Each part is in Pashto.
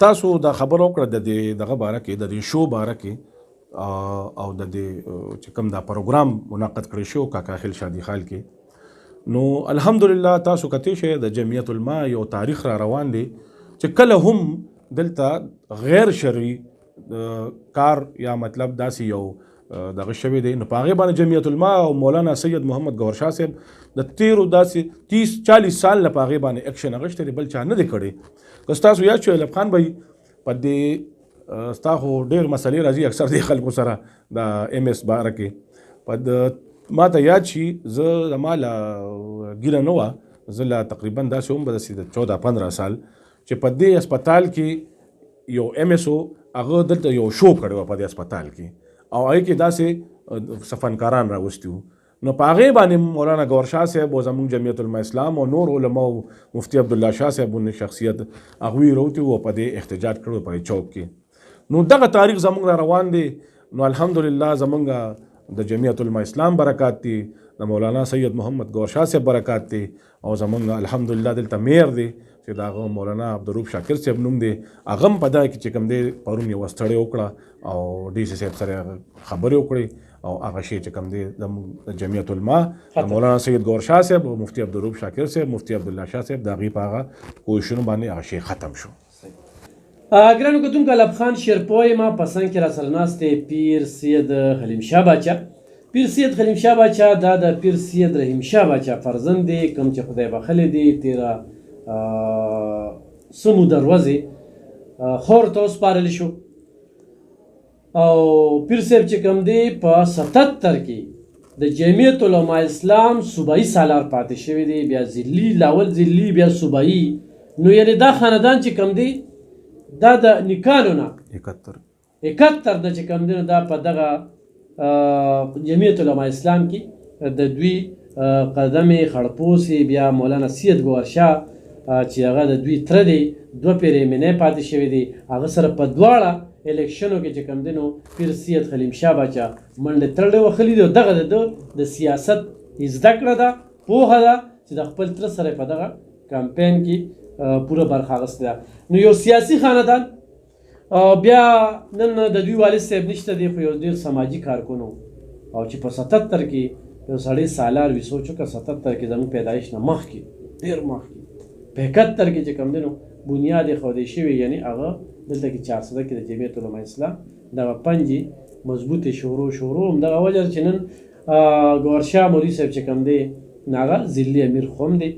تاسو دا خبر وکړه د دې دغه باره کې د دې شو باره کې او د دې چې کوم دا پروګرام منعقد کړی شو کاکا خیل شادي خال کې نو الحمدلله تاسو کتې شه د جمعیت العلماء یو تاریخ را روان دی چې کله هم دلته غیر شرعي کار یا مطلب داسې یو دغه شوی دی نو په هغې باندې جمعیت العلماء او مولانا سید محمد گوهر شاه صاحب د تیرو داسې 30-40 سال نه په هغې باندې اکشن اخیستی دی بل چا نه دی کړی که ستاسو یاد شو ایلب خان بھائی په دې ستا خو ډېر مسلې راځي اکثر دې خلکو سره د ایم ایس باره کې په ما ته یاد شي زه زما له ګیره نه وه زه لا تقریبا داسې هم به داسې 14-15 سال چې په دې اسپتال کې یو ایم ایس او هغه دلته یو شو کړی وه په دې اسپتال کې او هغې کې داسې فنکاران راوستي وو نو په هغې باندې مولانا گوهر شاه صاحب او زموږ جمعیت العلماء اسلام او نور علماء مفتی عبدالله شاه صاحب ونې شخصیت هغوی راوتي وو په دې احتجاج کړی په دې چوک کې نو دغه تاریخ زموږ را روان دی نو الحمدلله زموږ د جمعیت العلماء اسلام برکات دي د مولانا سید محمد گوهر شاه صاحب برکات دي او زموږ الحمدلله دلته میر دی چې د هغه مولانا عبدالروف شاکر صاحب نوم دی هغه هم په دغه کې چې کوم دی پرون یوه ستړې وکړه او ډي سي صاحب سره خبرې وکړې او هغه شی چې کوم دی د جمعیت العلماء د مولانا سید گوهر شاه صاحب او مفتی عبدالروف شاکر صاحب مفتی عبدالله شاه صاحب د هغې په هغه کوششونو باندې هغه شی ختم شو. ګرانو کتونکو الب خان شیرپوی ما پسند کې را سره ناست دی پیر سید حلیم شاه باچا. پیر سید حلیم شاه باچا دا د پیر سید رحیم شاه باچا فرزند دی کوم چې خدای بخښلی دی تیره سمو دروازې خور ته وسپارلی شو او پیر صاحب چې کوم دی په 77 کې د جمعیت علماء اسلام صوبایي سالار پاتې شوی دی بیا ضلعي لاول ضلعي بیا صوبایي نو یعنې دا خاندان چې کوم دی دا د نیکانو نه 71 نه چې کوم دی نو دا په دغه جمعیت علماء اسلام کې د دوی قدم خړپوسي بیا مولانا سید گوهر شاه چې هغه د دوی تره دی 2 پیرې مینې پاتې شوی دی هغه سره په دواړه الیکشنو کې چې کوم دی نو پیر سید حلیم شاه باچا منډې تړلې وهلې دي او دغه د سیاست زده کړه ده پوهه ده چې د خپل تره سره په دغه کمپین کې پوره برخه اخیستې ده نو یو سیاسي خاندان بیا نن د دوی والد صاحب نشته دی خو یو ډېر سماجي کارکون او چې په 77 کې یو سړی سالار وي سوچ وکړه 77 کې زموږ پیدایش نه مخکې ډېر مخکې په 71 کې چې کوم دی نو بنیاد یې ښودی شوی یعنې هغه دلته کې 400 کې د جمعیت علماء اسلام دغه پنجې مضبوطې شروع همدغه وجه چې نن گوهر شاه مولوي صاحب چې کوم دی هغه ضلعي امیر خو هم دی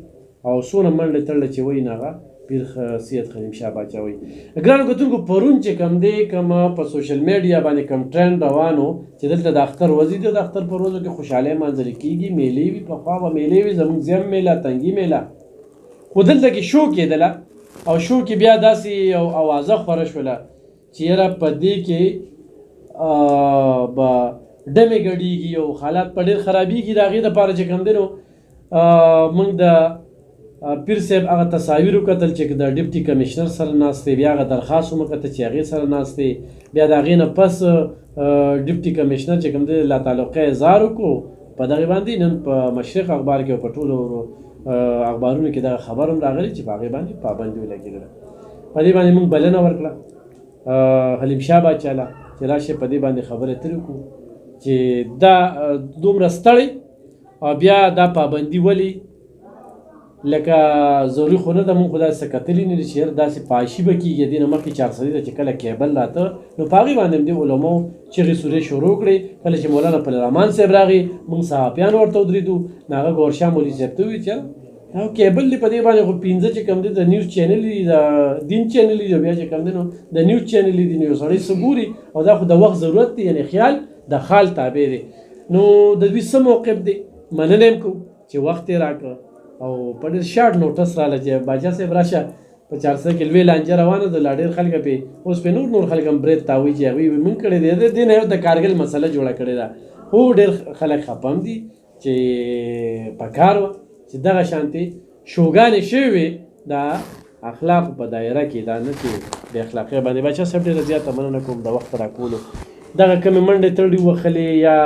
او څونه منډې تړله چې وایي هغه پیر سید حلیم شاه باچا وایي. ګرانو کتونکو پرون چې کوم دی کوم په سوشل میډیا باندې کوم ټرینډ روان و چې دلته د اختر ورځې دي د اختر په ورځو کې خوشحالۍ مانځلې کېږي میلې وي پخوا به میلې وي زموږ زیم میله تنګي میله خو دلته کې شو کېدله او شو کې بیا داسې یو اوازه خوره شوله چې یاره په دې کې به ډمې ګډېږي او حالات په ډېر خرابېږي د هغې دپاره چې کوم دی نو موږ د پیر صاحب هغه تصاویر وکتل چې د ډپټي کمیشنر سره ناست دی بیا هغه درخواست ومکته چې هغې سره ناست دی بیا د هغې نه پس ډپټي کمیشنر چې کوم دی لا تعلقه اظهار وکړو په دغې باندې نن په مشرق اخبار کې او په ټولو اخبارونو کې دغه خبر هم راغلی چې په هغې باندې پابندي ولګېدله په دې باندې موږ بلنه ورکړه حلیم شاه باچا له چې راشئ په دې باندې خبرې اترې وکړو چې دا دومره ستړی او بیا دا پابندي ولې لکه ضروري خو نه ده مونږ خو داسې کتلي نه دي چې یاره داسې پاشي به کېږي دې نه مخکې 400 ته چې کله کیبل راته نو په هغې باندې هم دې علماو چغې سورې شروع کړې کله چې مولانا فضل الرحمن صاحب راغی مونږ صحافیان ورته ودرېدو نو هغه گوهر شاه مولوي صاحب ته وویل چې یاره کیبل دی په دې باندې خو 15 چې کوم دی د نیوز چینل دي د دین چینل دي بیا چې کوم دی نو د نیوز چینل دي نو یو سړی څه ګوري او دا خو د وخت ضرورت دی یعنې خیال د خال تابع دی نو د دوی څه موقف دی مننه یې کوو چې وخت یې راکړه او په ډېر شارټ نوټس راله چې باچا صاحب راشه په 400 کې لوی لانجه روانه ده لا ډېر خلک پې اوس پې نور خلک هم برید تاوي چې هغوی مونږ کړی دی د دې نه یو د کارګل مسله جوړه کړې ده خو ډېر خلک خفه هم دي چې پکار وه چې دغه شانتې شوګانې شوې وې د اخلاقو په دایره کې دا نه چې د اخلاقي باندې باچا صاحب ډېره زیاته مننه کوم د وخت راکولو دغه کومې منډې تړلې وخلې یا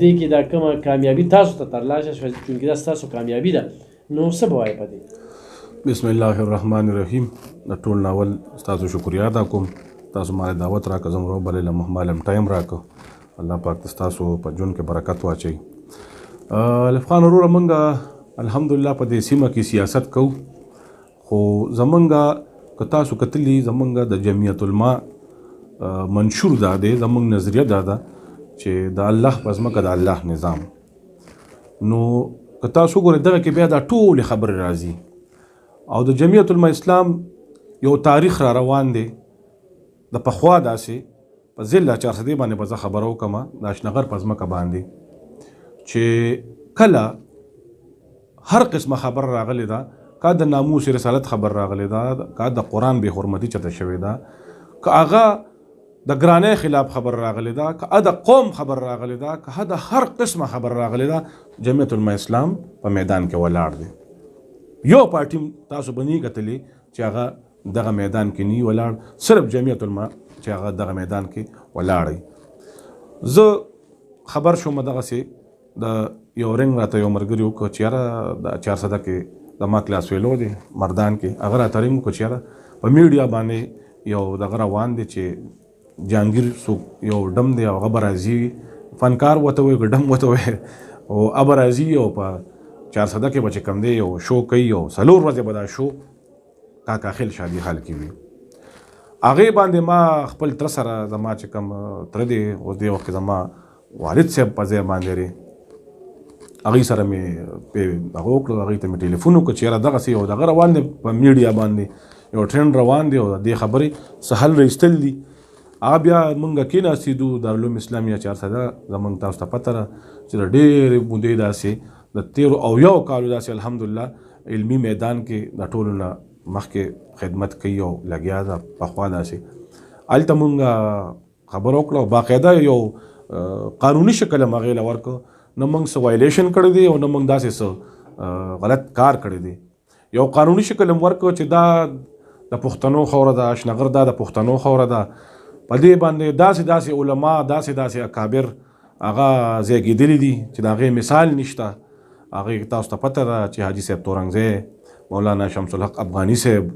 دې کې دا کومه کامیابي تاسو ته ترلاسه شوه چونکې دا ستاسو کامیابي ده نو څه به وایې په دې بسم الله الرحمن الرحیم. د ټول ناول تاسو شکریا ادا کوم، تاسو ما دعوت راکړه، زموږ بلې له محمالم ټایم راکړه. الله پاک تاسو په ژوند کې برکت واچي. الف خان وروره مونږ الحمدلله په دې سیمه کې سیاست کوو، خو زمونږ که تاسو کتلي زمونږ د جمعیت علما منشور دا دی، زمونږ نظریه دا ده چې د الله په ځمکه د الله نظام. نو که تاسو ګورئ دغه کې بیا دا ټولې خبرې راځي او د جمعیت علما اسلام یو تاریخ را روان دی د پخوا داسې په ضلع 400 باندې به زه خبره وکړم د اشنغر په ځمکه باندې چې کله هر قسمه خبر راغلی ده، که د ناموس رسالت خبر راغلی ده، که د قرآن بې حرمتي چته شوې ده، که هغه د ګرانۍ خلاف خبر راغلی ده، که د قوم خبر راغلی ده، که د هر قسمه خبر راغلی ده، جمعیت علما اسلام په میدان کې ولاړ دی. یو پارټي تاسو بنی کتلی چې هغه دغه میدان کې نی ولاړ، صرف جمعیت علما چې هغه دغه میدان کې ولاړ. زه خبر شوم دغسې د یو رنګ راته یو ملګري وکړه چې یاره د 400 کې د ما کلاس ویلو دی مردان کې، هغه راته رنګ وکړه چې یاره په میډیا باندې یو دغه روان دی چې جهانګیر څوک یو ډم دی او هغه به راځي، فنکار ورته وایي که ډم ورته وایي، او هغه به راځي او په 400 کې به چې کوم دی یو شو کوي، او 4 ورځې به دا شو کاکا خیل شادي حال کې وي. هغې باندې ما خپل تره سره زما چې کوم تره دی اوس دې وخت کې زما والد صاحب په ځای باندې دی، هغوی سره مې هغه وکړو، هغوی ته مې ټلیفون وکړو چې یاره دغسې یو دغه روان دی په میډیا باندې یو ټرینډ روان دی او د دې خبرې څه حل رایستل دي. هغه بیا مونږ کېناستېدو دارالعلوم اسلامیه 400 زمونږ تاسو ته پته ده چې د ډېرې مودې داسې د 13 کالو داسې الحمدلله علمي میدان کې د ټولو نه مخکې خدمت کوي او لګیا ده. پخوا داسې هلته مونږ خبره وکړه او باقاعده یو قانوني شکل هم هغې له ورکړه، نه مونږ څه وایلیشن کړی دی او نه مونږ داسې څه غلط کار کړی دی. یو قانوني شکل هم ورکړه چې دا د پښتنو خوره ده، اشنغر دا د پښتنو خوره ده، په دې باندې داسې علما داسې اکابر هغه زیږېدلي دي چې د هغې مثال نشته. هغې تاسو ته پته ده چې حاجي صاحب تورنګزی، مولانا شمس الحق افغاني صاحب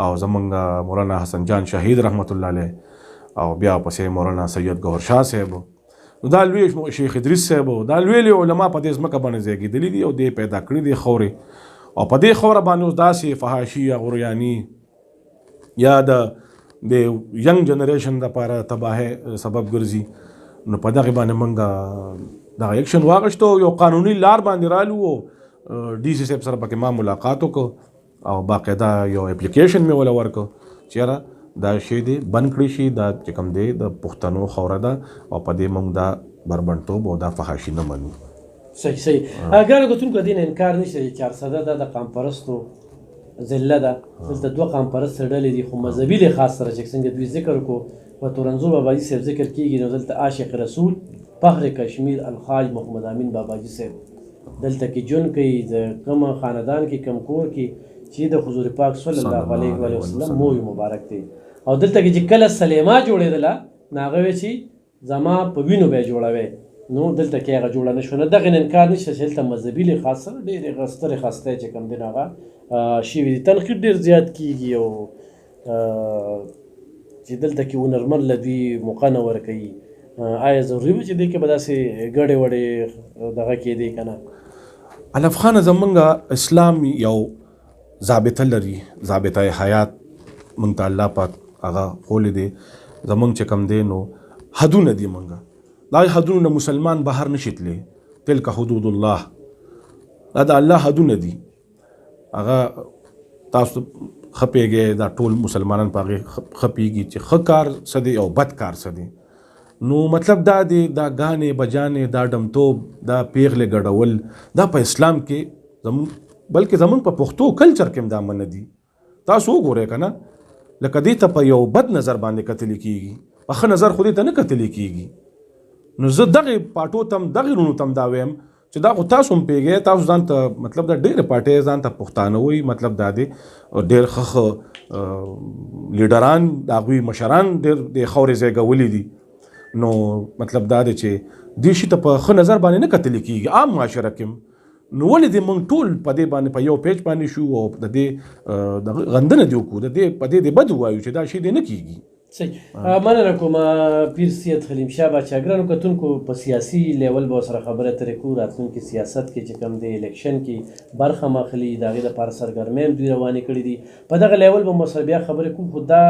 او زمونږ مولانا حسن جان شهید رحمت الله علیه، او بیا پسې مولانا سید ګوهر شاه صاحب، نو دا لوی شیخ ادریس صاحب، دا لوی علما په دې ځمکه باندې زیږېدلي دي او دې پیدا کړي دي خورې، او په دې خوره باندې اوس داسې فحاشي یا غریاني یا د ینګ جنریشن دپاره تباهۍ سبب ګرځي. نو په دغې باندې مونږ دغه ایکشن واغشتو، یو قانوني لار باندې رالو او ډي سي صاحب سره پکې ما ملاقات وکړو او باقاعده یو اپلیکیشن مې وله ورکړو چې یاره دا شی دی بند کړی شي، دا چې کوم دی د پښتنو خوره ده او په دې مونږ دا بربنډتوب او دا فحاشي نه منو. صحیح ګرانو کتونکو د دې نه انکار نشته چې 400 دا د قام پرستو ضلع ده. دلته 2 قام پرست ډلې دي، خو مذهبي لحاظ سره چې څنګه دوی ذکر وکړو په تورنزو باباجي صاحب ذکر کېږي، نو دلته عاشق رسول فخر کشمیر الخاج محمد امین باباجي صاحب دلته کې ژوند کوي، د کوم خاندان کې کوم کور کې چې د حضور پاک صلی الله علیه وسلم موی مبارک دی، او دلته کې چې کله سلیما جوړېدله نو هغه وی چې زما په وینو به جوړوي، نو دلته کې هغه جوړه نه شو. نه دغه انکار نشته چې دلته مذهبي لحاظ سره ډېرې سترې خستې چې کوم دي هغه شوي دي. تنقید ډېر زیات کېږي او چې دلته کې هنرمند له دوی موقع نه ورکوي. آیا ضروري وه چې دې کې به داسې ګډې وډې دغه کېدې که نه؟ الف خانه زمونږ اسلام یو ضابطه لري، ضابطه حیات مونږ ته الله پاک هغه ښولی دی. زمونږ چې کوم دی نو حدونه دي، مونږ دا حدونه نه مسلمان بهر نشي تللی. تلک حدود الله، دا د الله حدونه دي، هغه تاسو ښه پوهېږئ، دا ټول مسلمانان په هغې ښه پوهېږي چې ښه کار څه دی او بد کار څه دی. نو مطلب دا دی دا ګانې بجانې دا ډمتوب دا پیغلې ګډول دا په اسلام کې بلکې زمونږ په پښتو کلچر کې هم دا منع دي. تاسو وګورئ که نه، لکه دې ته په یو بد نظر باندې کتلی کېږي، په ښه نظر خو دې ته نه کتلی کېږي. نو زه دغې پاټو ته هم دغې رونو ته هم دا ویم چې دا خو تاسو هم پوهېږئ، تاسو ځان ته مطلب دا ډېرې پارټۍ ځان ته پښتانه وایي، مطلب دا دی ډېر ښه لیډران د هغوی مشران ډېر د خاورې ځایګولي دي. نو مطلب دا دی چې دې شي ته په ښه نظر باندې نه کتلی کېږي عام معاشره کې. نو ولې دې موږ ټول په دې باندې په یو پیج باندې شو او د دې د غندنه دی وکړو، د دې په دې بد وایو چې دا شی دې نه کیږي. صحیح، مننه کوم پیر سید حلیم شاه بادشاه ګرانو کتونکو. په سیاسي لیول به سره خبره ترې کوو، راتلونکي سیاست کې چې کوم دی الیکشن کې برخه ماخلي د هغې لپاره سرګرمۍ دوی روانې کړي دي. په دغه لیول به مو سره بیا خبرې کوو، خو دا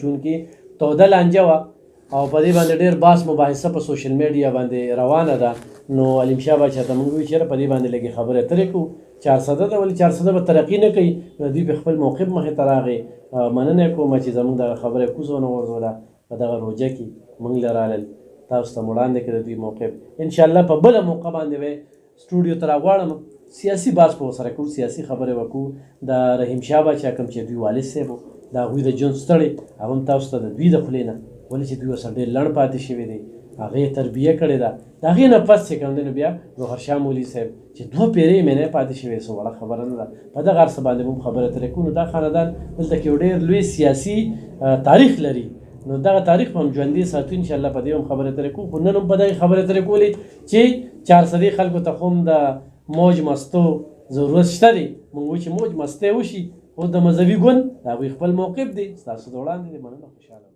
چونکې توده لانجه وه او په دې باندې ډېر بحث مباحثه په سوشل میډیا باندې روانه ده، نو حلیم شاه بادشاه ته موږ وایو چېرې په دې باندې لږې خبرې اترې کوو. 400 ده، ولې 400 به ترقي نه کوي، نو دوی په خپل موقف مخې ته راغې. مننه کوم چې زموږ دغه خبره کوزه ونه غورځوله په دغه روژه کې موږ له رالل تاسو ته وړاندې کړه دوی موقف. انشاءالله په بله موقع باندې به سټوډیو ته راغواړم، سیاسي بحث به ورسره کوو، سیاسي خبرې به کوو. د رحیم شاه بادشاه کوم چې دوی والد صاحب و، د هغوی د ژوند ستړی هغه هم تاسو ته د دوی د خولې نه، ولې چې دوی ورسره ډېر لنډ پاتې شوي دي، هغې یې تربیه کړې ده. د هغې نه پس چې کوم دی نو بیا ګوهرشاه مولوي صاحب چې 2 پیرې مینې پاتې شوې، څه وړه خبره نه ده. په دغه هر څه باندې موږ خبرې اترې کوو. نو دا خاندان دلته کې یو ډېر لوی سیاسي تاریخ لري، نو دغه تاریخ به هم ژوندي ساتو انشاءالله. په دې هم خبرې اترې کوو، خو نن هم په دغې خبرې اترې کولې چې 400 خلکو ته خو هم د موج مستو ضرورت شته دی. موږ وایو چې موج مستی وشي، خو د مذهبي ګوند د هغوی خپل موقف دی ستاسو د وړاندې دی. مننه، خوشحاله